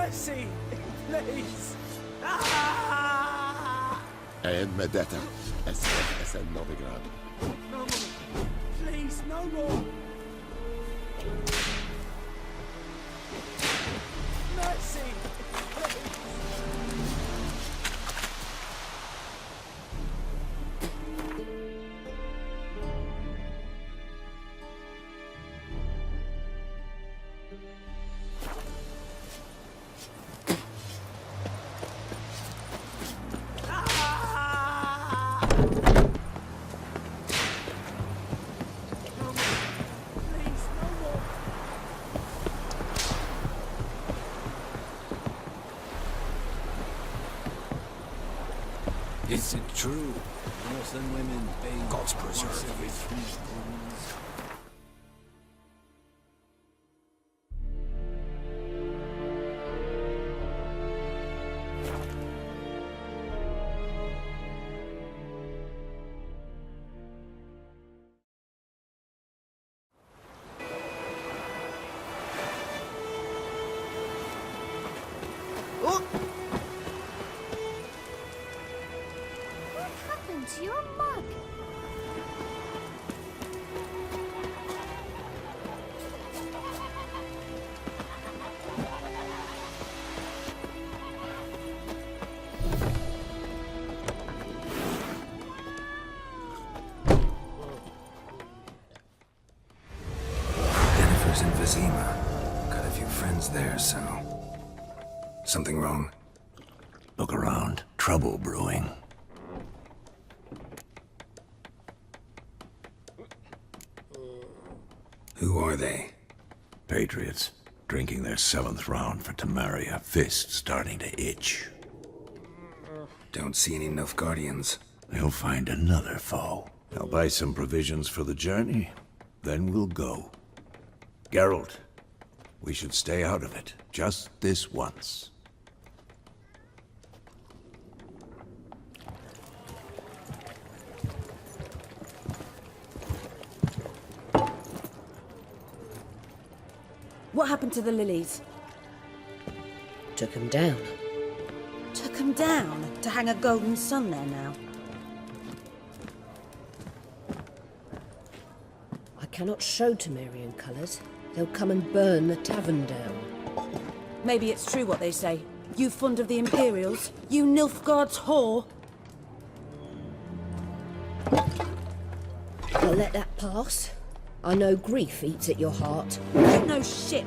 Mercy! Please! Ah! And Medetta, SN Novigrad. No more! Please, no more! Mercy! Please! Is it true? Northern women bathe God's preserve once every you. 3 moons. What happened to your mug? Jennifer's in Vizima. Got a few friends there, so... Something wrong? Look around. Trouble brewing. Who are they? Patriots. Drinking their 7th round for Tamaria. Fist starting to itch. Don't see any Nilfgaardians. They'll find another foe. I'll buy some provisions for the journey. Then we'll go. Geralt, we should stay out of it. Just this once. What happened to the lilies? Took him down. Took them down to hang a golden sun there now. I cannot show Temerian colours. They'll come and burn the tavern down. Maybe it's true what they say. You fond of the Imperials? You Nilfgaard's whore? I'll let that pass. I know grief eats at your heart. You know shit.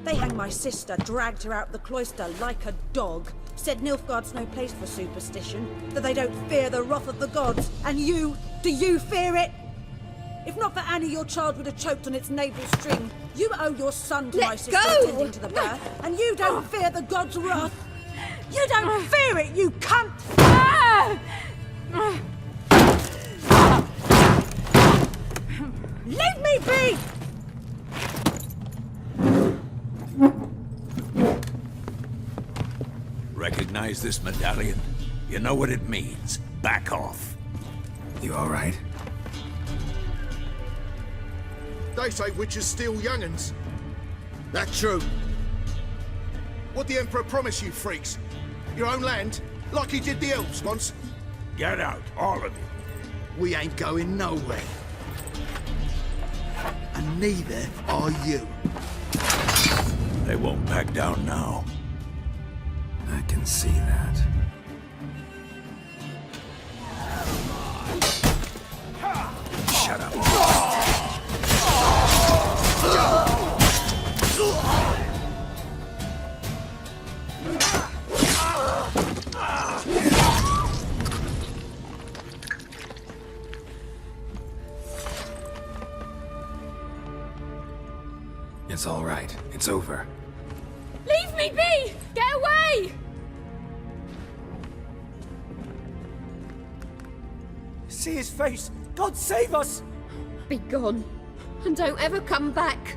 They hanged my sister, dragged her out the cloister like a dog. Said Nilfgaard's no place for superstition, that they don't fear the wrath of the gods. And you, do you fear it? If not for Annie, your child would have choked on its navel string. You owe your son to my sister attending to the birth, and you don't fear the gods' wrath. You don't fear it, you cunt! Leave me be! Recognize this medallion? You know what it means. Back off. You alright? They say witches steal young'uns. That true? What the Emperor promised you freaks? Your own land? Like he did the elves once? Get out, all of you. We ain't going nowhere. And neither are you. They won't back down now. I can see that. Shut up. It's all right. It's over. Leave me be! Get away! See his face! God save us! Be gone. And don't ever come back.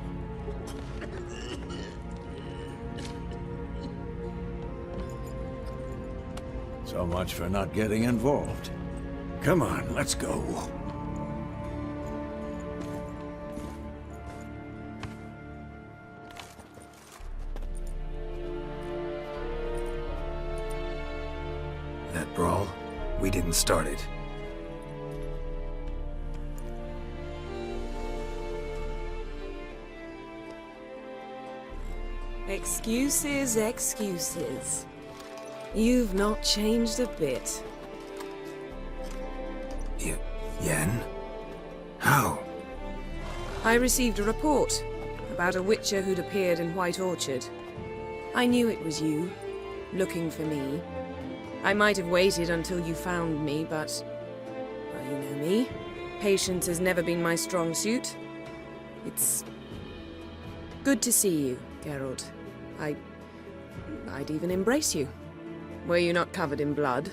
So much for not getting involved. Come on, let's go. That brawl, we didn't start it. Excuses, excuses. You've not changed a bit. Yen? How? I received a report about a witcher who'd appeared in White Orchard. I knew it was you, looking for me. I might have waited until you found me, but... well, you know me. Patience has never been my strong suit. It's... good to see you, Geralt. I'd even embrace you. Were you not covered in blood?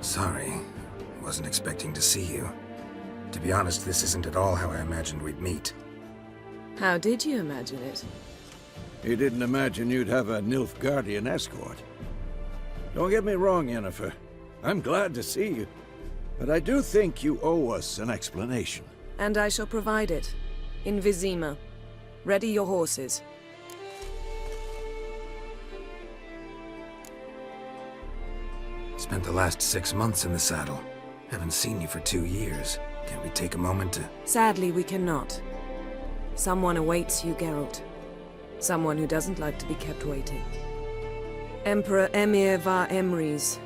Sorry. Wasn't expecting to see you. To be honest, this isn't at all how I imagined we'd meet. How did you imagine it? He didn't imagine you'd have a Nilfgaardian escort. Don't get me wrong, Yennefer. I'm glad to see you. But I do think you owe us an explanation. And I shall provide it. In Vizima. Ready your horses. Spent the last 6 months in the saddle. Haven't seen you for 2 years. Can't we take a moment to... Sadly, we cannot. Someone awaits you, Geralt. Someone who doesn't like to be kept waiting. Emperor Emir var Emrys.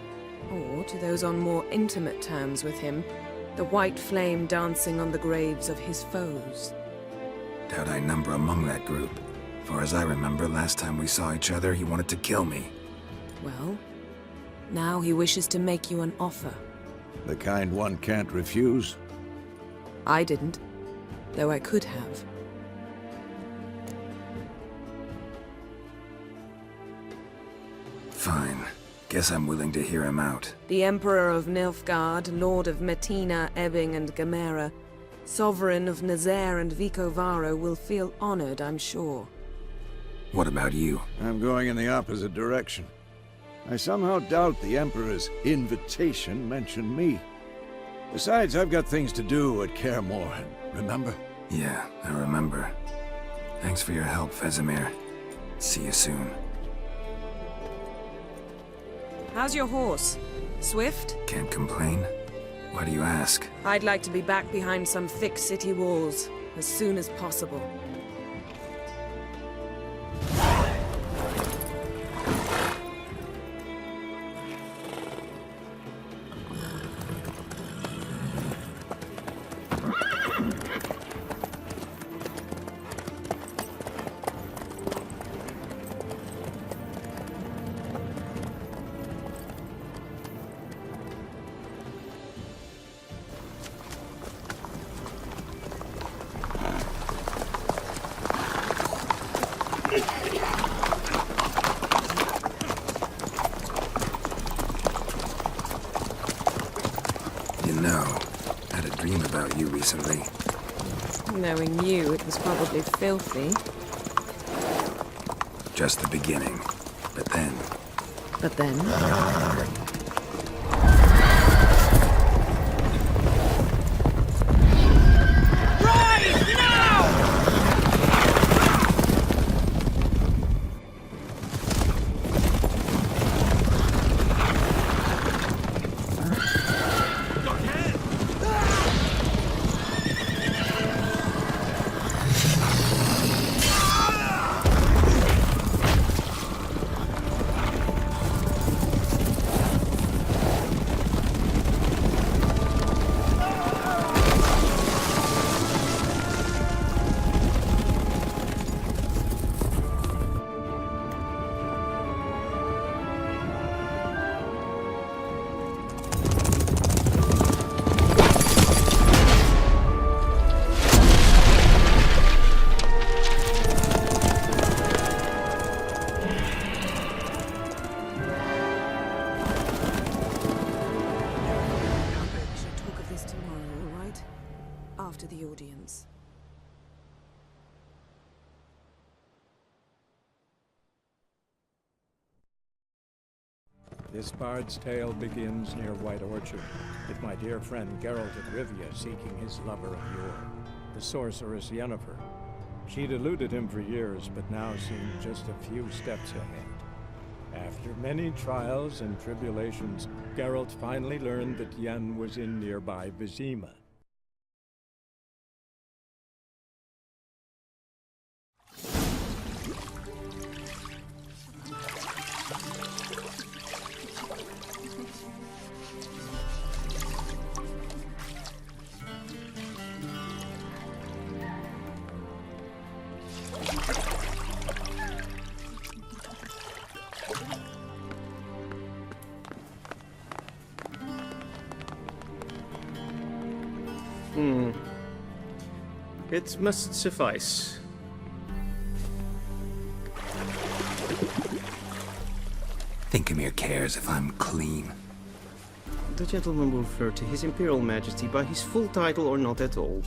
Or, to those on more intimate terms with him, the white flame dancing on the graves of his foes. Doubt I number among that group. Far as I remember, last time we saw each other, he wanted to kill me. Well, now he wishes to make you an offer. The kind one can't refuse. I didn't, though I could have. Fine. Guess I'm willing to hear him out. The Emperor of Nilfgaard, Lord of Metina, Ebbing and Gamera, Sovereign of Nazaire and Vicovaro will feel honored, I'm sure. What about you? I'm going in the opposite direction. I somehow doubt the Emperor's invitation mentioned me. Besides, I've got things to do at Kaer Morhen, remember? Yeah, I remember. Thanks for your help, Vesemir. See you soon. How's your horse? Swift? Can't complain. Why do you ask? I'd like to be back behind some thick city walls as soon as possible. You know, had a dream about you recently. Knowing you, it was probably filthy. Just the beginning. But then... But then... after the audience. This bard's tale begins near White Orchard, with my dear friend Geralt of Rivia seeking his lover of yore, the sorceress Yennefer. She'd eluded him for years, but now seemed just a few steps ahead. After many trials and tribulations, Geralt finally learned that Yen was in nearby Vizima. It must suffice. Thinkamere cares if I'm clean. The gentleman will refer to His Imperial Majesty by his full title or not at all.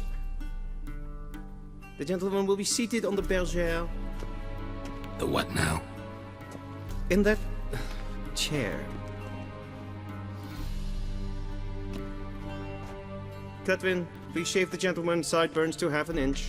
The gentleman will be seated on the bergère. The what now? In that chair. Cletwin, please shave the gentleman's sideburns to half an inch.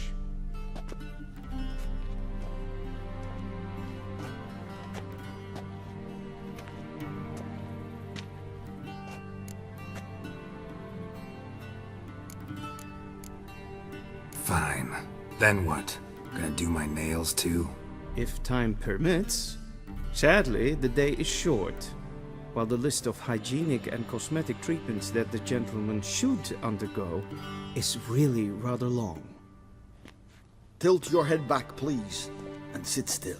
Fine. Then what? Gonna do my nails too? If time permits. Sadly, the day is short. While the list of hygienic and cosmetic treatments that the gentleman should undergo is really rather long. Tilt your head back, please, and sit still.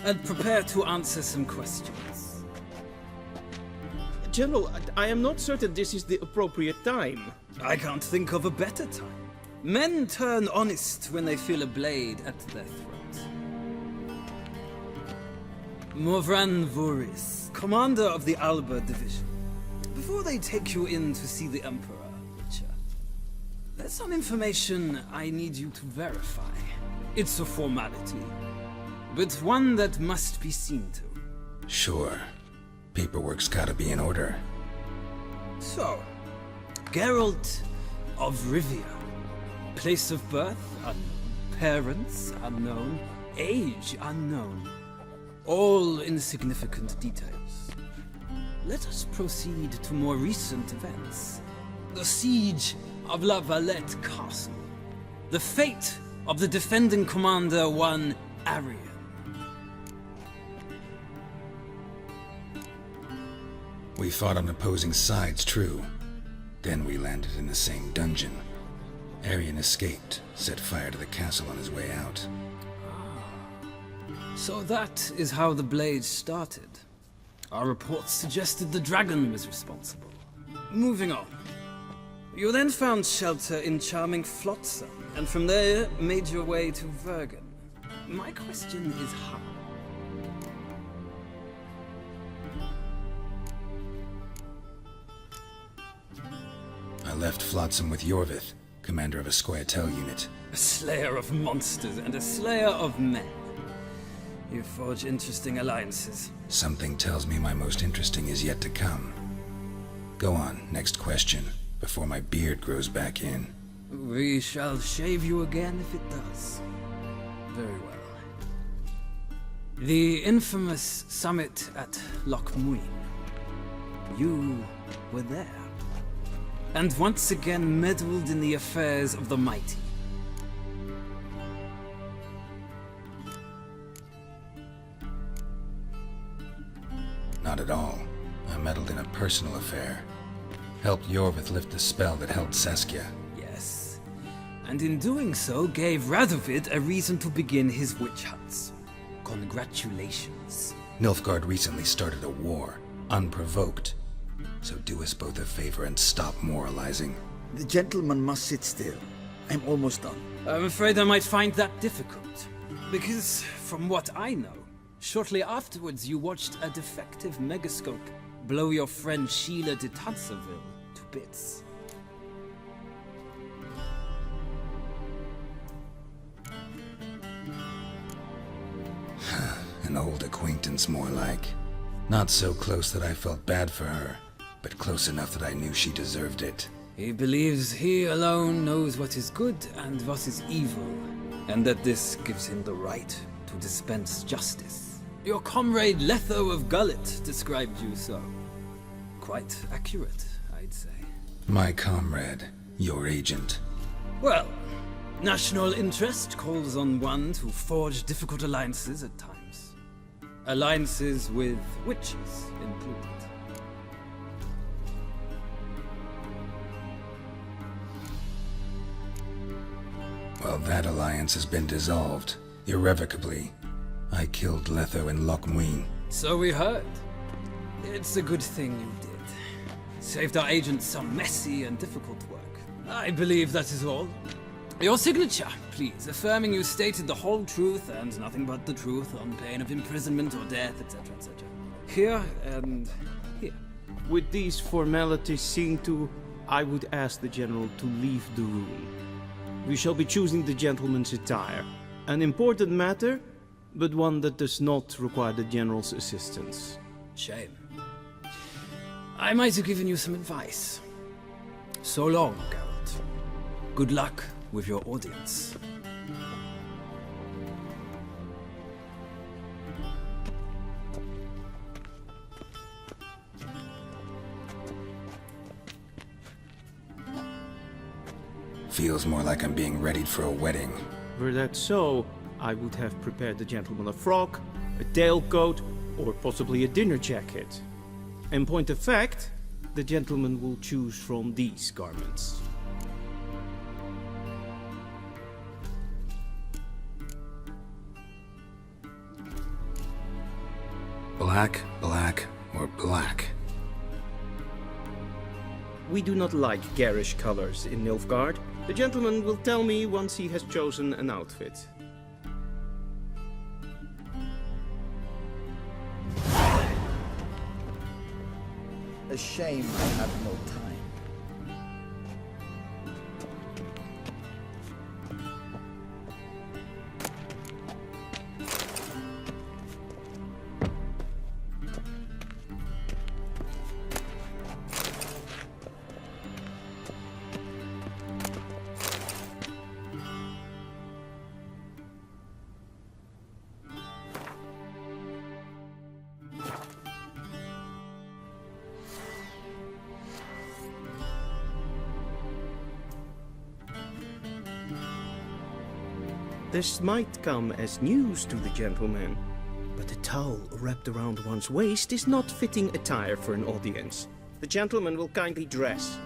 And prepare to answer some questions. General, I am not certain this is the appropriate time. I can't think of a better time. Men turn honest when they feel a blade at their throat. Morvran Voris, commander of the Alba Division. Before they take you in to see the Emperor, Witcher, there's some information I need you to verify. It's a formality, but one that must be seen to. Sure. Paperwork's gotta be in order. So, Geralt of Rivia. Place of birth unknown. Parents unknown. Age unknown. All insignificant details. Let us proceed to more recent events. The siege of La Valette Castle. The fate of the defending commander, one Arian. We fought on opposing sides, true. Then we landed in the same dungeon. Arian escaped, set fire to the castle on his way out. So that is how the Blade started. Our reports suggested the dragon was responsible. Moving on. You then found shelter in charming Flotsam, and from there made your way to Vergen. My question is how? I left Flotsam with Yorvith, commander of a Scoia'tael unit. A slayer of monsters and a slayer of men. You forge interesting alliances. Something tells me my most interesting is yet to come. Go on, next question, before my beard grows back in. We shall shave you again if it does. Very well. The infamous summit at Loch Muin. You were there. And once again meddled in the affairs of the mighty. Not at all. I meddled in a personal affair. Helped Yorvith lift the spell that held Saskia. Yes. And in doing so, gave Radovid a reason to begin his witch hunts. Congratulations. Nilfgaard recently started a war, unprovoked. So do us both a favor and stop moralizing. The gentleman must sit still. I'm almost done. I'm afraid I might find that difficult. Because, from what I know, shortly afterwards you watched a defective megascope blow your friend Sheila de Tanserville to bits. An old acquaintance, more like. Not so close that I felt bad for her, but close enough that I knew she deserved it. He believes he alone knows what is good and what is evil, and that this gives him the right to dispense justice. Your comrade Letho of Gullet described you so. Quite accurate, I'd say. My comrade, your agent. Well, national interest calls on one to forge difficult alliances at times. Alliances with witches included. Well, that alliance has been dissolved, irrevocably. I killed Letho and Loch Muin. So we heard. It's a good thing you did. Saved our agent some messy and difficult work. I believe that is all. Your signature, please, affirming you stated the whole truth and nothing but the truth on pain of imprisonment or death, etc., etc. Here and here. With these formalities seen to, I would ask the General to leave the room. We shall be choosing the gentleman's attire. An important matter, but one that does not require the General's assistance. Shame. I might have given you some advice. So long, Geralt. Good luck with your audience. Feels more like I'm being readied for a wedding. Were that so, I would have prepared the gentleman a frock, a tailcoat, or possibly a dinner jacket. In point of fact, the gentleman will choose from these garments. Black, black, or black? We do not like garish colors in Nilfgaard. The gentleman will tell me once he has chosen an outfit. A shame I have no time. This might come as news to the gentleman, but a towel wrapped around one's waist is not fitting attire for an audience. The gentleman will kindly dress.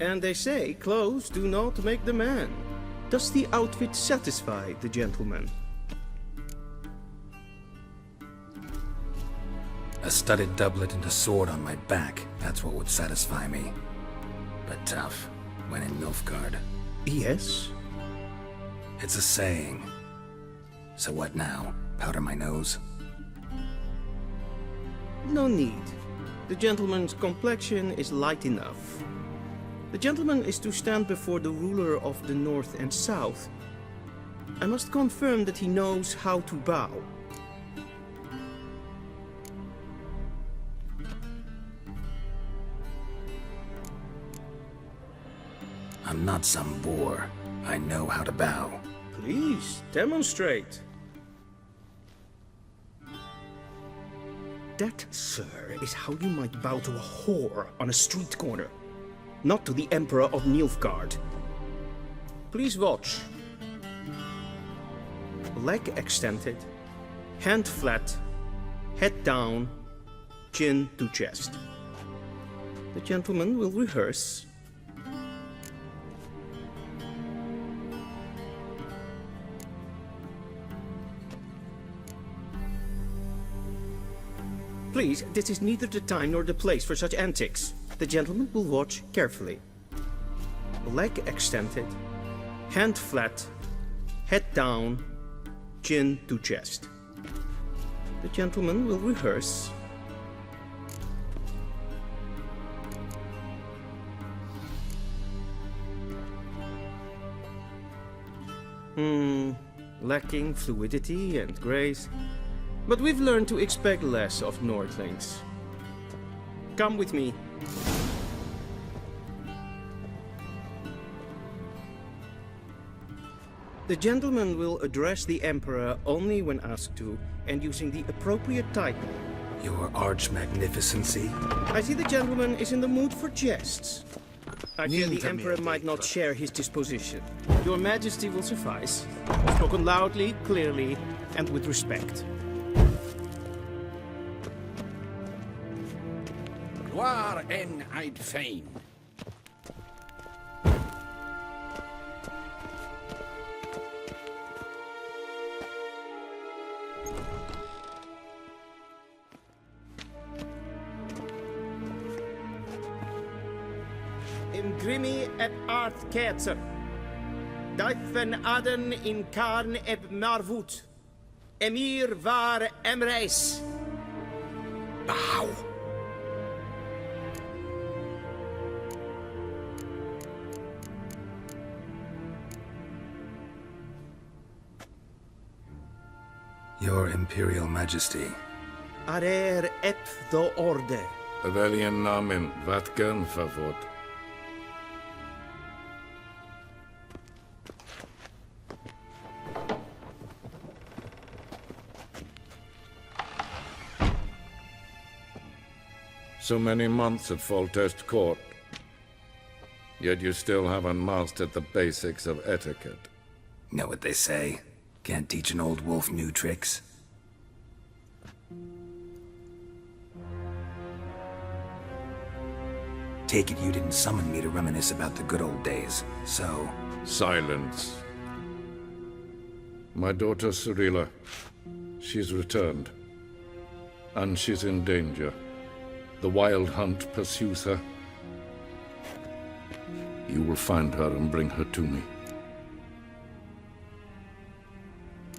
And they say clothes do not make the man. Does the outfit satisfy the gentleman? A studded doublet and a sword on my back, that's what would satisfy me. But tough, when in Nilfgaard. Yes. It's a saying. So what now? Powder my nose? No need. The gentleman's complexion is light enough. The gentleman is to stand before the ruler of the North and South. I must confirm that he knows how to bow. I'm not some boor. I know how to bow. Please, demonstrate. That, sir, is how you might bow to a whore on a street corner, not to the Emperor of Nilfgaard. Please watch. Leg extended, hand flat, head down, chin to chest. The gentleman will rehearse. Please, this is neither the time nor the place for such antics. The gentleman will watch carefully. Leg extended, hand flat, head down, chin to chest. The gentleman will rehearse. Lacking fluidity and grace. But we've learned to expect less of Nordlings. Come with me. The gentleman will address the Emperor only when asked to, and using the appropriate title. Your Arch-Magnificency? I see the gentleman is in the mood for jests. I fear the Emperor might not share his disposition. Your Majesty will suffice. Spoken loudly, clearly, and with respect. Waar en I'd fain. In grimi et art ketzer. Dijfen aden in karn eb marvoet. Emir var emreis. Bow. Your Imperial Majesty. Arer ep do orde. Weljen namen, wat kan favor? So many months at Foltest Court, yet you still haven't mastered the basics of etiquette. Know what they say? Can't teach an old wolf new tricks. Take it you didn't summon me to reminisce about the good old days, so... Silence. My daughter Cirilla, she's returned. And she's in danger. The Wild Hunt pursues her. You will find her and bring her to me.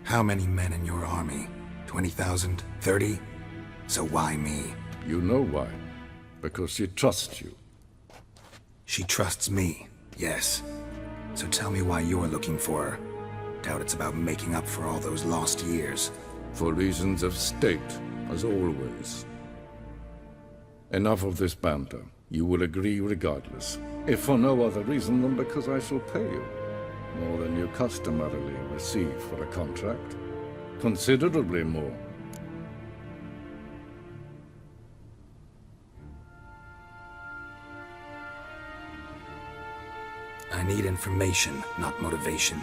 How many men in your army? 20,000? 30? So why me? You know why. Because she trusts you. She trusts me, yes. So tell me why you're looking for her. Doubt it's about making up for all those lost years. For reasons of state, as always. Enough of this banter. You will agree regardless. If for no other reason than because I shall pay you. More than you customarily receive for a contract. Considerably more. I need information, not motivation.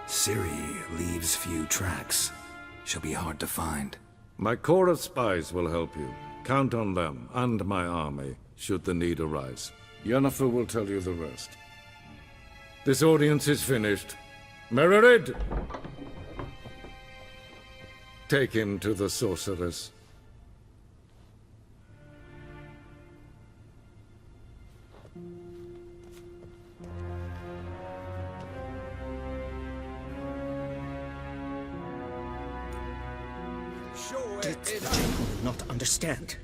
Ciri leaves few tracks. She'll be hard to find. My corps of spies will help you. Count on them, and my army, should the need arise. Yennefer will tell you the rest. This audience is finished. Mererid! Take him to the sorceress. sure Did the gentleman not understand?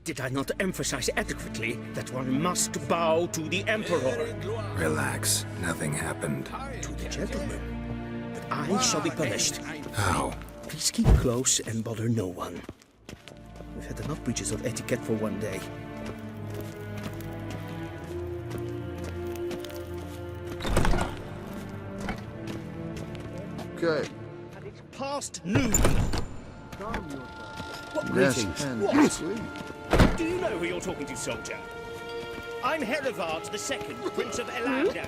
Did I not emphasize adequately that one must bow to the Emperor? Relax. Nothing happened. To the gentleman. But I shall be punished. How? Please keep close and bother no one. We've had enough breaches of etiquette for one day. Okay. And it's past noon. What Yes, greetings? and What? sleep. Do you know who you're talking to, soldier? I'm Herivard II, Prince of Elander.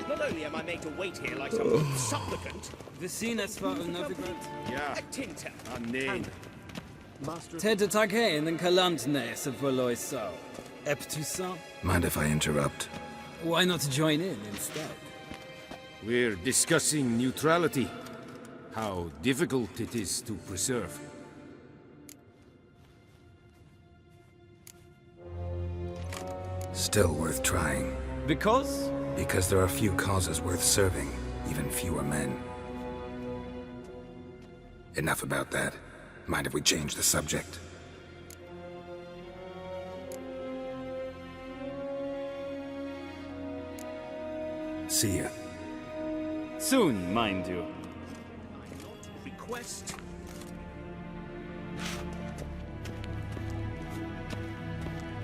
Not only am I made to wait here like some supplicant... Vicines var Novigrad. A tinter. TW3 den Kalantnäs of Voloisau. Eptusan. Mind if I interrupt? Why not join in instead? We're discussing neutrality. How difficult it is to preserve. Still worth trying. Because? Because there are few causes worth serving, even fewer men. Enough about that. Mind if we change the subject? See ya. Soon, mind you. Request.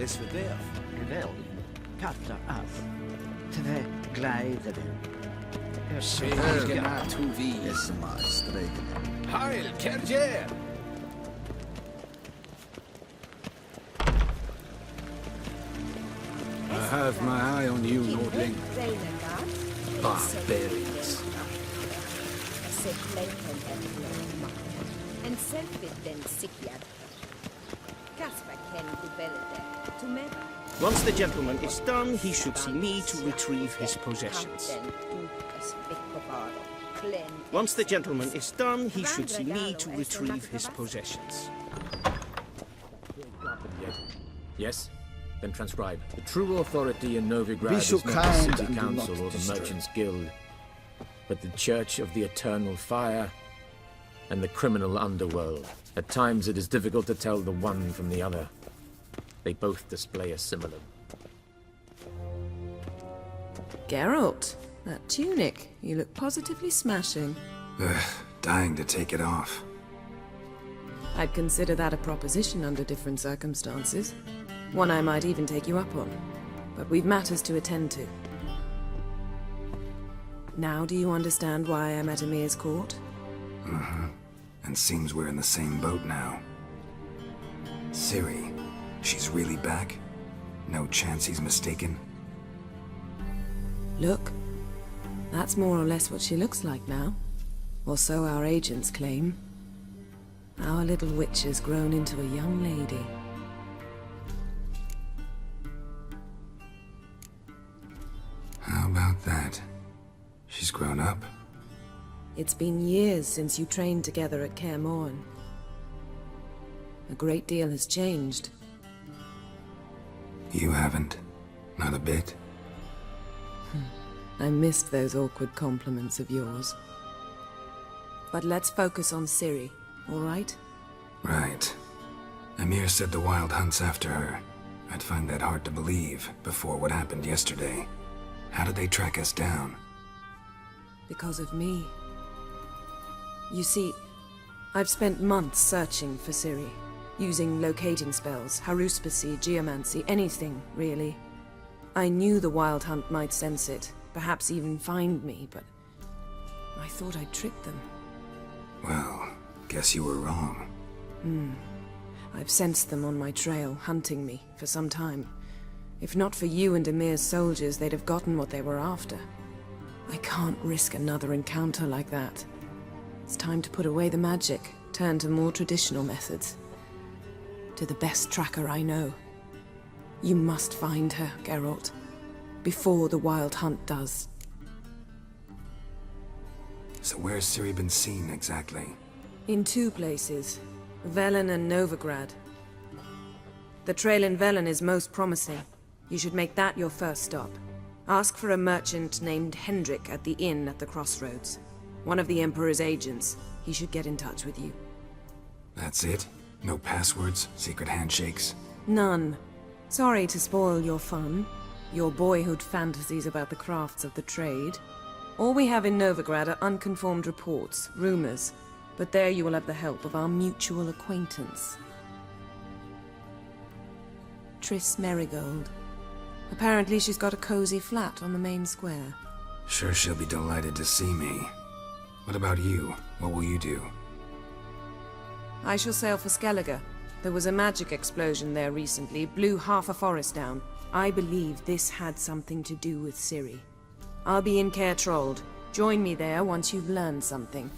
Es verderf, geweld, katter af, twee glijden. Zeker na toewie. Is maar streken. Heil, Kerjer! I have my eye on you, Nordling. Barbarians. En self-evident psychiater. Kasper ken gubelde. To me. Once the gentleman is done, he should see me to retrieve his possessions. Once the gentleman is done, he should see me to retrieve his possessions. Yes? Then transcribe. The true authority in Novigrad Be so is not the kind City and do Council not or the disturb. Merchants Guild, but the Church of the Eternal Fire and the criminal underworld. At times it is difficult to tell the one from the other. They both display a similar. Geralt, that tunic. You look positively smashing. Ugh, dying to take it off. I'd consider that a proposition under different circumstances. One I might even take you up on. But we've matters to attend to. Now do you understand why I'm at Emir's court? Mm-hmm. And seems we're in the same boat now. Ciri, she's really back? No chance he's mistaken? Look, that's more or less what she looks like now. Or so our agents claim. Our little witch has grown into a young lady. How about that? She's grown up. It's been years since you trained together at Kaer Morhen. A great deal has changed. You haven't. Not a bit. I missed those awkward compliments of yours. But let's focus on Ciri, all right? Right. Emir said the Wild Hunt's after her. I'd find that hard to believe before what happened yesterday. How did they track us down? Because of me. You see, I've spent months searching for Ciri, using locating spells, haruspicy, geomancy, anything, really. I knew the Wild Hunt might sense it, perhaps even find me, but I thought I'd tricked them. Well, guess you were wrong. I've sensed them on my trail, hunting me, for some time. If not for you and Emir's soldiers, they'd have gotten what they were after. I can't risk another encounter like that. It's time to put away the magic, turn to more traditional methods. To the best tracker I know. You must find her, Geralt. Before the Wild Hunt does. So where's Ciri been seen exactly? In two places. Velen and Novigrad. The trail in Velen is most promising. You should make that your first stop. Ask for a merchant named Hendrik at the inn at the crossroads. One of the Emperor's agents. He should get in touch with you. That's it? No passwords? Secret handshakes? None. Sorry to spoil your fun, your boyhood fantasies about the crafts of the trade. All we have in Novigrad are unconfirmed reports, rumors, but there you will have the help of our mutual acquaintance. Triss Merigold. Apparently she's got a cozy flat on the main square. Sure she'll be delighted to see me. What about you? What will you do? I shall sail for Skellige. There was a magic explosion there recently, blew half a forest down. I believe this had something to do with Ciri. I'll be in Caer Trold. Join me there once you've learned something.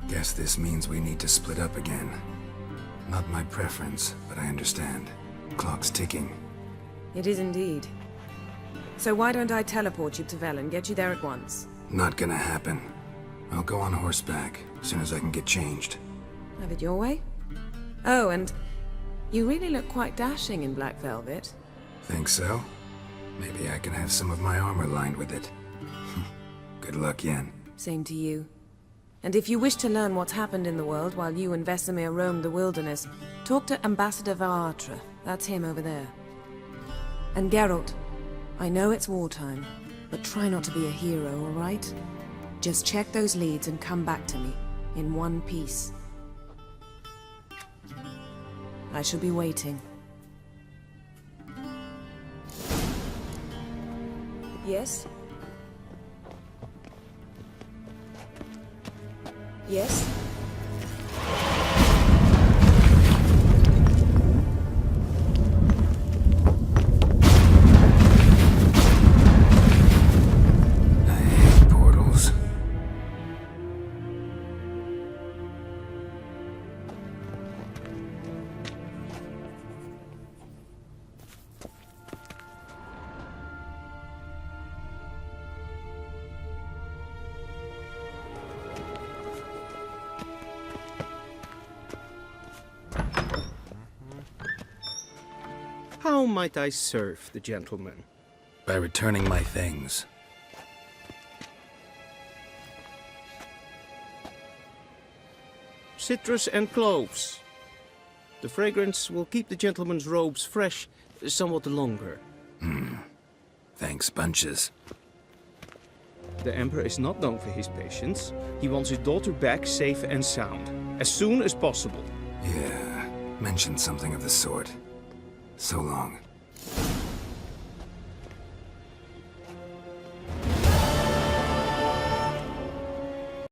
Guess this means we need to split up again. Not my preference, but I understand. Clock's ticking. It is indeed. So why don't I teleport you to Vel and get you there at once? Not gonna happen. I'll go on horseback, as soon as I can get changed. Have it your way? Oh, and you really look quite dashing in black velvet. Think so? Maybe I can have some of my armor lined with it. Good luck, Yen. Same to you. And if you wish to learn what's happened in the world while you and Vesemir roamed the wilderness, talk to Ambassador Varatra. That's him over there. And Geralt, I know it's wartime, but try not to be a hero, all right? Just check those leads and come back to me, in one piece. I shall be waiting. Yes? Yes? How might I serve the gentleman? By returning my things. Citrus and cloves. The fragrance will keep the gentleman's robes fresh somewhat longer. Thanks, bunches. The Emperor is not known for his patience. He wants his daughter back safe and sound, as soon as possible. Yeah, mentioned something of the sort. So long.